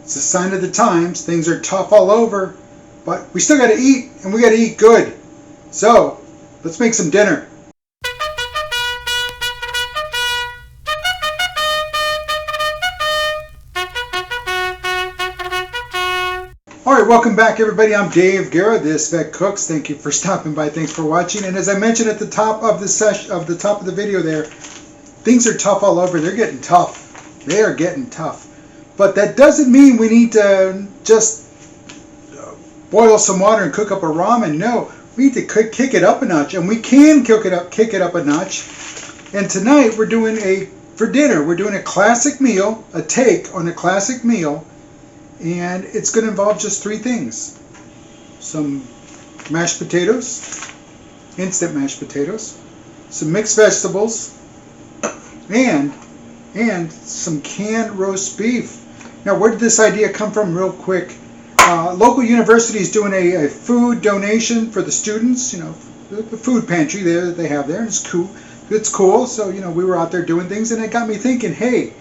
It's a sign of the times. Things are tough all over, but we still got to eat, and we got to eat good. So, let's make some dinner. Alright, welcome back everybody. I'm Dave Guerra, This Vet Cooks. Thank you for stopping by. Thanks for watching. And as I mentioned at the top of the top of the video there, things are tough all over. They're getting tough. They are getting tough. But that doesn't mean we need to just boil some water and cook up a ramen. No, we need to kick it up a notch, and we can kick it up a notch. And tonight for dinner, we're doing a classic meal, a take on a classic meal. And it's going to involve just three things. Some mashed potatoes, instant mashed potatoes, some mixed vegetables, and some canned roast beef. Now, where did this idea come from real quick? Local university is doing a food donation for the students, you know, the food pantry there that they have there. It's cool. It's cool. So, you know, we were out there doing things, and it got me thinking, hey,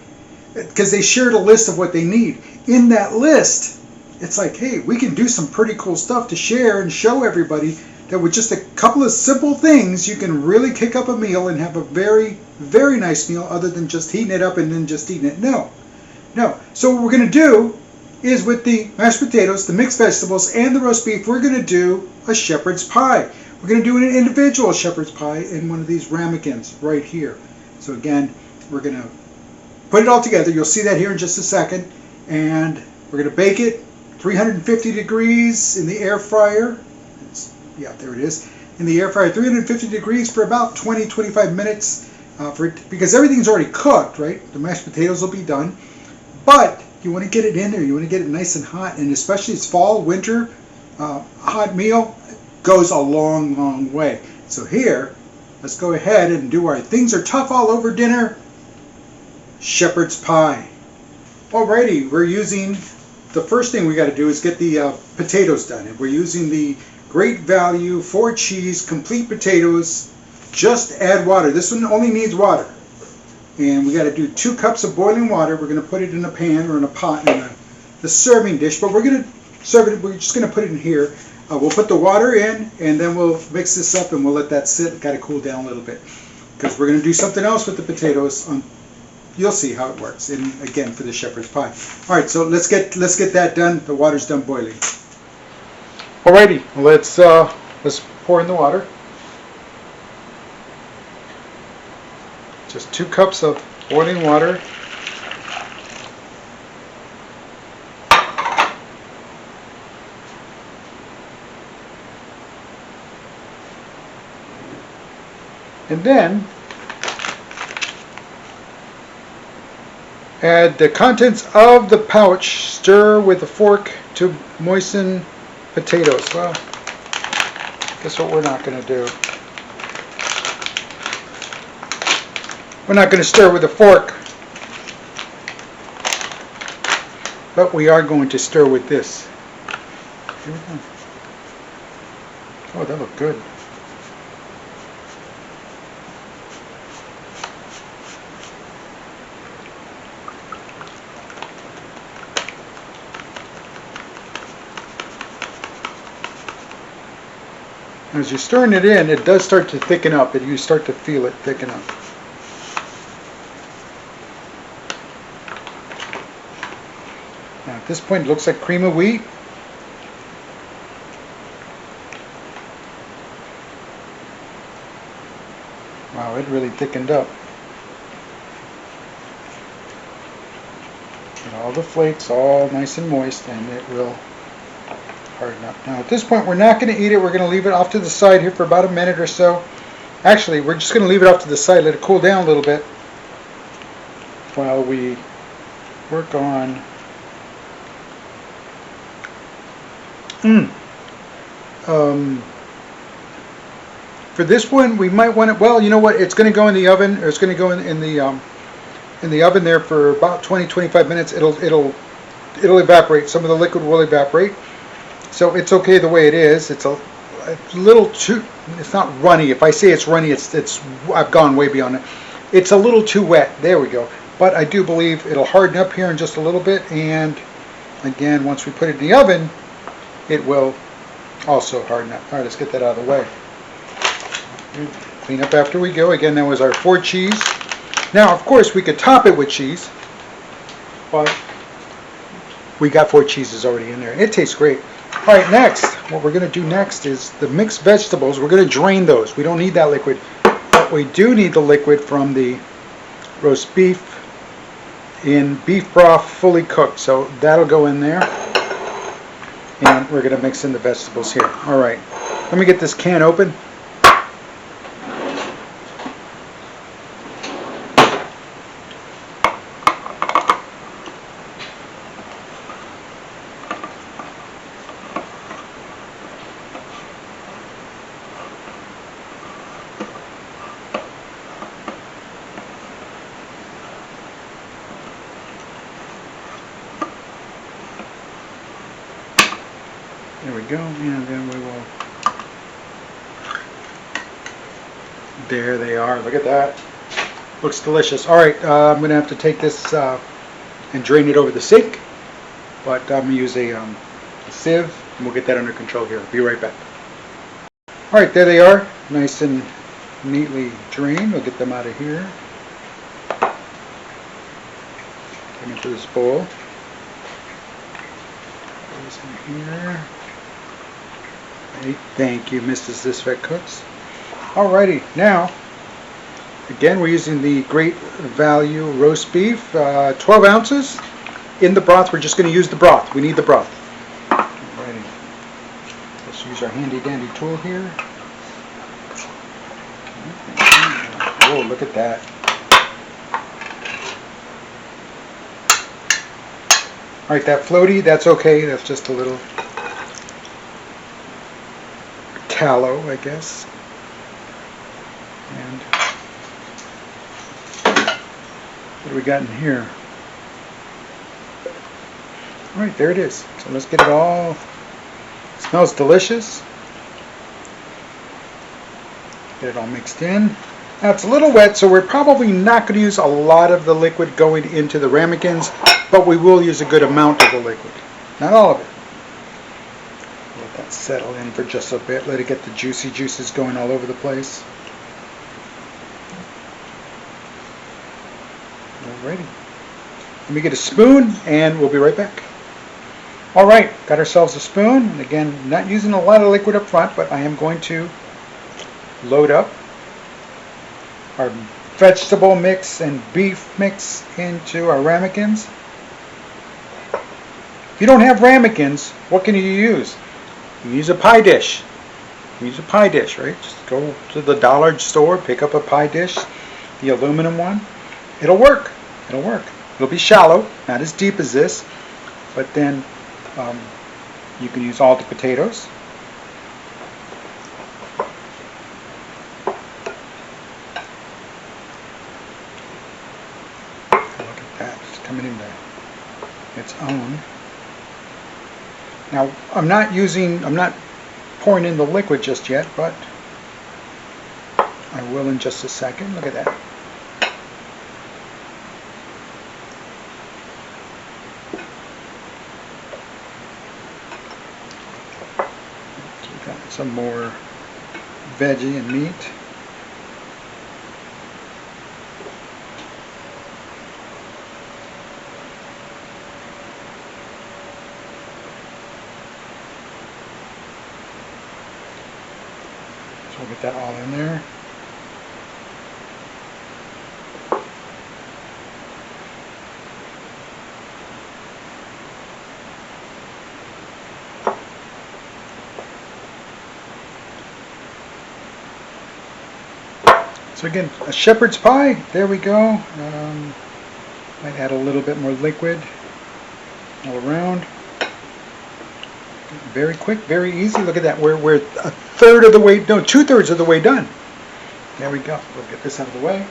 because they shared a list of what they need. In that list, it's like, hey, we can do some pretty cool stuff to share and show everybody that with just a couple of simple things, you can really kick up a meal and have a very, very nice meal other than just heating it up and then just eating it. No. So what we're going to do is with the mashed potatoes, the mixed vegetables, and the roast beef, we're going to do a shepherd's pie. We're going to do an individual shepherd's pie in one of these ramekins right here. So again, we're going to put it all together. You'll see that here in just a second. And we're going to bake it 350 degrees in the air fryer. Yeah, there it is. In the air fryer, 350 degrees for about 20-25 minutes because everything's already cooked, right? The mashed potatoes will be done. But you want to get it in there. You want to get it nice and hot. And especially it's fall, winter, hot meal goes a long, long way. So here, let's go ahead and do our things are tough all over dinner. Shepherd's pie. Alrighty, we're using, the first thing we got to do is get the potatoes done. And we're using the Great Valu 4 cheese complete potatoes. Just add water. This one only needs water. And we got to do 2 cups of boiling water. We're going to put it in a pan or in a pot in the serving dish. But we're going to serve it, we're just going to put it in here. We'll put the water in and then we'll mix this up and we'll let that sit. Got to cool down a little bit. Because we're going to do something else with the potatoes on. You'll see how it works, and again for the shepherd's pie. All right, so let's get that done. The water's done boiling. Alrighty, let's pour in the water. Just 2 cups of boiling water. And then add the contents of the pouch. Stir with a fork to moisten potatoes. Well, guess what we're not going to do? We're not going to stir with a fork. But we are going to stir with this. Here we go. Oh, that looked good. As you're stirring it in, it does start to thicken up, and you start to feel it thicken up. Now at this point it looks like cream of wheat. Wow, it really thickened up. And all the flakes all nice and moist, and it will harden up. Now at this point we're not going to eat it. We're going to leave it off to the side here for about a minute or so. Actually, we're just going to leave it off to the side, let it cool down a little bit while we work on for this one we might want it, well, you know what, it's going to go in the oven, or it's going to go in the oven there for about 20-25 minutes. It'll evaporate. Some of the liquid will evaporate. So it's okay the way it is. It's a little too, it's not runny. If I say it's runny, it's I've gone way beyond it. It's a little too wet. There we go. But I do believe it'll harden up here in just a little bit, and again, once we put it in the oven, it will also harden up. All right, let's get that out of the way. Clean up after we go. Again, that was our 4 cheese. Now, of course, we could top it with cheese, but we got 4 cheeses already in there. It tastes great. All right, next, what we're going to do next is the mixed vegetables. We're going to drain those. We don't need that liquid, but we do need the liquid from the roast beef in beef broth, fully cooked. So that'll go in there, and we're going to mix in the vegetables here. All right, let me get this can open. There we go, and then we will, there they are, look at that, looks delicious. Alright, I'm going to have to take this and drain it over the sink, but I'm going to use a sieve, and we'll get that under control here. Be right back. Alright, there they are, nice and neatly drained. We'll get them out of here. Get them into this bowl. Put these in here. Thank you, Mrs. This Vet Cooks. Alrighty, now, again, we're using the Great Valu roast beef, 12 ounces. In the broth, we're just going to use the broth. We need the broth. Alrighty. Let's use our handy dandy tool here. Oh, look at that. Alright, that floaty, that's okay. That's just a little tallow, I guess. And what do we got in here? Alright, there it is. So let's get it all. It smells delicious. Get it all mixed in. Now it's a little wet, so we're probably not going to use a lot of the liquid going into the ramekins, but we will use a good amount of the liquid. Not all of it. Let that settle in for just a bit. Let it get the juicy juices going all over the place. Alrighty. Let me get a spoon and we'll be right back. Alright, got ourselves a spoon. And again, not using a lot of liquid up front, but I am going to load up our vegetable mix and beef mix into our ramekins. If you don't have ramekins, what can you use? You use a pie dish. Use a pie dish, right? Just go to the dollar store, pick up a pie dish, the aluminum one. It'll work. It'll work. It'll be shallow, not as deep as this, but then you can use all the potatoes. Look at that, it's coming into its own. Now, I'm not pouring in the liquid just yet, but I will in just a second. Look at that. So we got some more veggie and meat. We'll get that all in there. So again, a shepherd's pie. There we go. Might add a little bit more liquid all around. Very quick, very easy. Look at that. We're a third of the way, no, 2/3 of the way done. There we go. We'll get this out of the way.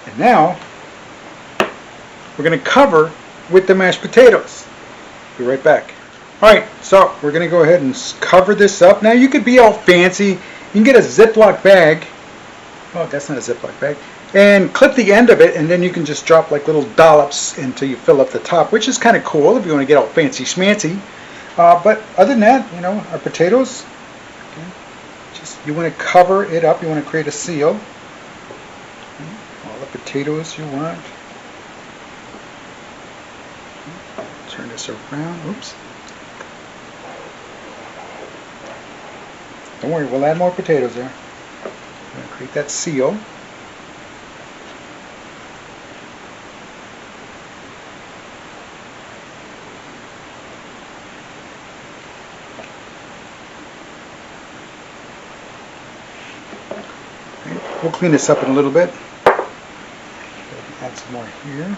And now we're going to cover with the mashed potatoes. Be right back. Alright, so we're going to go ahead and cover this up. Now you could be all fancy. You can get a Ziploc bag. Oh, that's not a Ziploc bag. and clip the end of it, and then you can just drop like little dollops until you fill up the top, which is kind of cool if you want to get all fancy schmancy. But other than that, you know, our potatoes, okay, just you want to cover it up. You want to create a seal. Okay, all the potatoes you want. Okay, turn this around. Oops. Don't worry, we'll add more potatoes there. I'm going to create that seal. We'll clean this up in a little bit. Add some more here.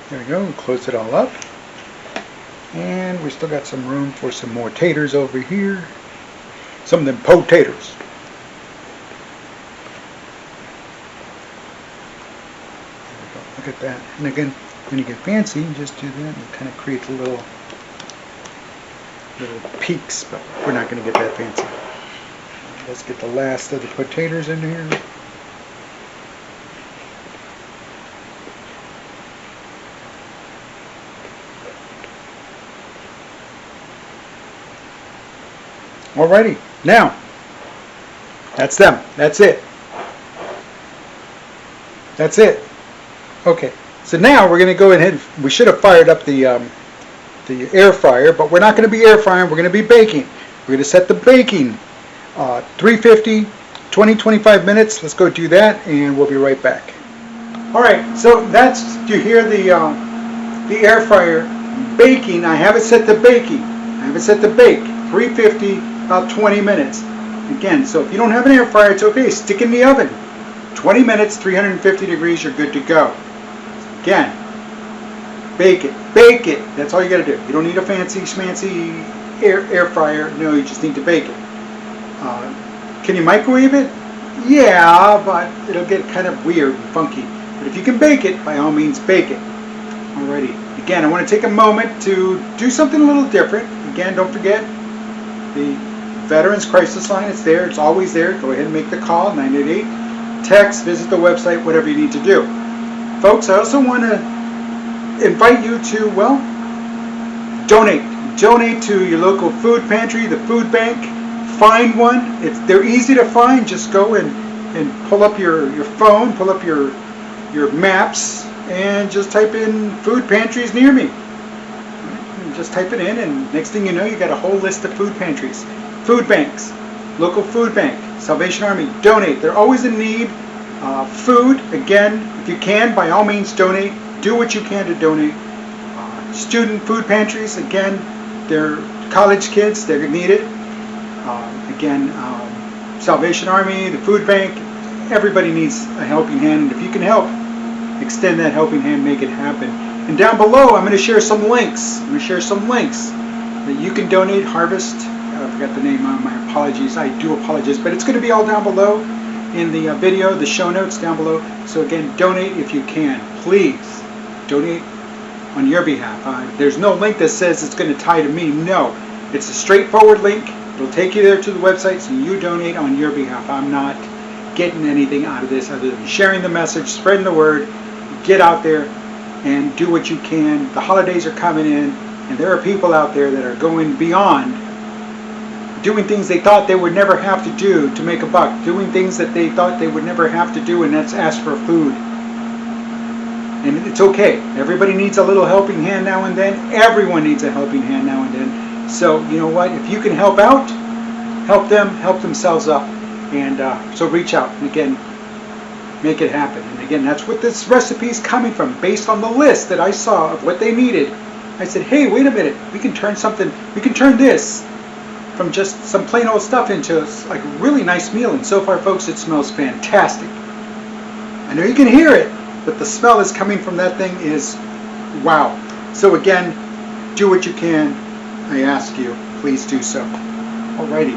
There we go, close it all up. And we still got some room for some more taters over here. Some of them potatoes. Look at that. And again, when you get fancy, you just do that and it kind of creates little peaks, but we're not going to get that fancy. Let's get the last of the potatoes in here. Alrighty, now, that's them. That's it. That's it. Okay, so now we're going to go ahead. We should have fired up the air fryer, but we're not going to be air frying. We're going to be baking. We're going to set the baking 350, 20-25 minutes. Let's go do that, and we'll be right back. Alright, so that's, you hear the air fryer baking. I have it set to baking. I have it set to bake 350. About 20 minutes. Again, so if you don't have an air fryer, it's okay. Stick in the oven. 20 minutes, 350 degrees, you're good to go. Again, bake it. Bake it. That's all you got to do. You don't need a fancy schmancy air fryer. No, you just need to bake it. Can you microwave it? Yeah, but it'll get kind of weird and funky. But if you can bake it, by all means, bake it. Alrighty. Again, I want to take a moment to do something a little different. Again, don't forget the Veterans Crisis Line. It's there. It's always there. Go ahead and make the call, 988. Text, visit the website, whatever you need to do. Folks, I also want to invite you to, well, donate. Donate to your local food pantry, the food bank. Find one. They're easy to find. Just go and pull up your phone, pull up your maps, and just type in food pantries near me. Just type it in, and next thing you know, you got a whole list of food pantries. Food banks, local food bank, Salvation Army, donate. They're always in need. Food, again, if you can, by all means, donate. Do what you can to donate. Student food pantries, again, they're college kids, they're going to need it. Again, Salvation Army, the food bank, everybody needs a helping hand. And if you can help, extend that helping hand, make it happen. And down below, I'm going to share some links. I'm going to share some links that you can donate. Harvest, I forgot the name, my apologies. I do apologize, but it's going to be all down below in the video, the show notes down below. So again, donate if you can. Please donate on your behalf. There's no link that says it's going to tie to me. No, it's a straightforward link. It'll take you there to the website, so you donate on your behalf. I'm not getting anything out of this other than sharing the message, spreading the word. Get out there and do what you can. The holidays are coming in, and there are people out there that are going beyond, doing things they thought they would never have to do to make a buck, doing things that they thought they would never have to do, and that's ask for food. And it's okay. Everybody needs a little helping hand now and then. Everyone needs a helping hand now and then. So, you know what? If you can help out, help them, help themselves up. And so reach out. And again, make it happen. And again, that's what this recipe is coming from. Based on the list that I saw of what they needed, I said, hey, wait a minute. We can turn this from just some plain old stuff into like a really nice meal. And so far, folks, it smells fantastic. I know you can hear it, but the smell is coming from that thing is wow. So again, do what you can. I ask you, please do so. Alrighty,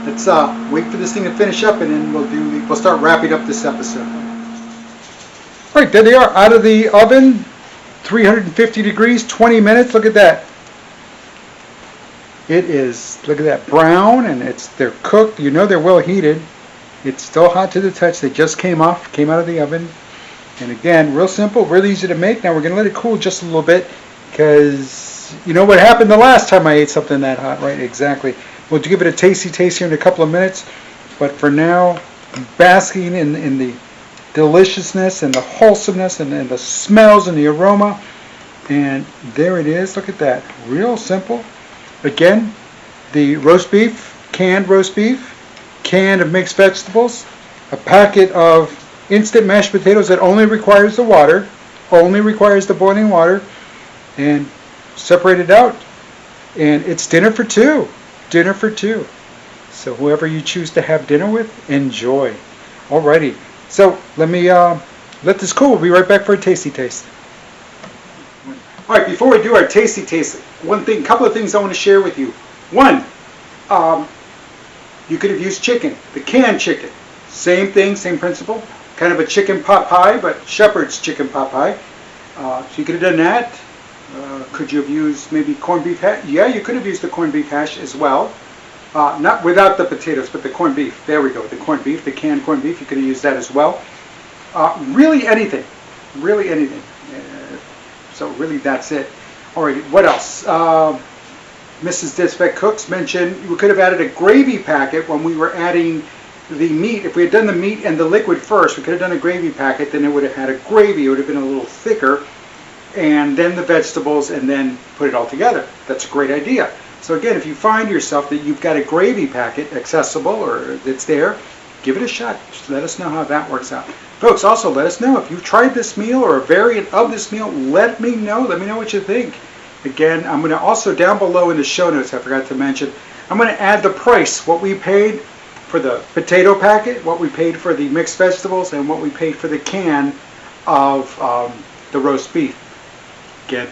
let's wait for this thing to finish up, and then we'll start wrapping up this episode. Alright, there they are out of the oven, 350 degrees, 20 minutes. Look at that. It is, look at that, brown, and they're cooked. You know they're well heated. It's still hot to the touch. They just came out of the oven. And again, real simple, really easy to make. Now we're going to let it cool just a little bit, because you know what happened the last time I ate something that hot, right? Exactly. We'll give it a tasty taste here in a couple of minutes. But for now, basking in the deliciousness and the wholesomeness and the smells and the aroma. And there it is. Look at that. Real simple. Again, the roast beef, canned roast beef, can of mixed vegetables, a packet of instant mashed potatoes that only requires the water, only requires the boiling water, and separate it out. And it's dinner for two. Dinner for two. So whoever you choose to have dinner with, enjoy. Alrighty. So let me let this cool. We'll be right back for a tasty taste. Alright, before we do our tasty taste, couple of things I want to share with you. One, you could have used chicken, the canned chicken. Same thing, same principle. Kind of a chicken pot pie, but shepherd's chicken pot pie. So you could have done that. Could you have used maybe corned beef hash? Yeah, you could have used the corned beef hash as well. Not without the potatoes, but the corned beef. There we go, the corned beef, the canned corned beef. You could have used that as well. Really anything. Really anything. So really that's it. Alright, what else? Mrs. Disvet Cooks mentioned we could have added a gravy packet when we were adding the meat. If we had done the meat and the liquid first, we could have done a gravy packet, then it would have had a gravy. It would have been a little thicker. And then the vegetables, and then put it all together. That's a great idea. So again, if you find yourself that you've got a gravy packet accessible or it's there, give it a shot. Just let us know how that works out. Folks, also let us know if you've tried this meal or a variant of this meal. Let me know. Let me know what you think. Again, I'm going to also, down below in the show notes, I forgot to mention, I'm going to add the price, what we paid for the potato packet, what we paid for the mixed vegetables, and what we paid for the can of the roast beef. Again,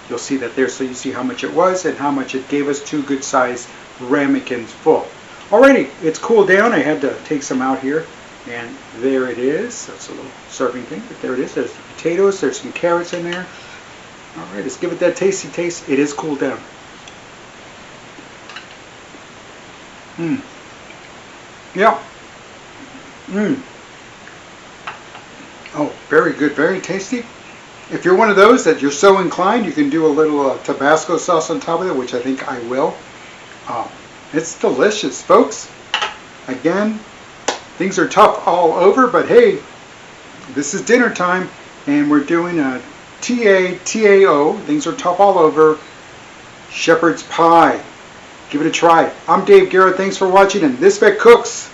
you'll see that there, so you see how much it was and how much it gave us 2 good-sized ramekins full. Alrighty, it's cooled down. I had to take some out here, and there it is. That's a little serving thing, but there it is. There's the potatoes. There's some carrots in there. Alright, let's give it that tasty taste. It is cooled down. Yeah. Oh, very good, very tasty. If you're one of those that you're so inclined, you can do a little Tabasco sauce on top of it, which I think I will. It's delicious, folks. Again, things are tough all over, but hey, this is dinner time, and we're doing a TAO. Things are tough all over. Shepherd's pie. Give it a try. I'm Dave Garrett. Thanks for watching, and This Vet Cooks.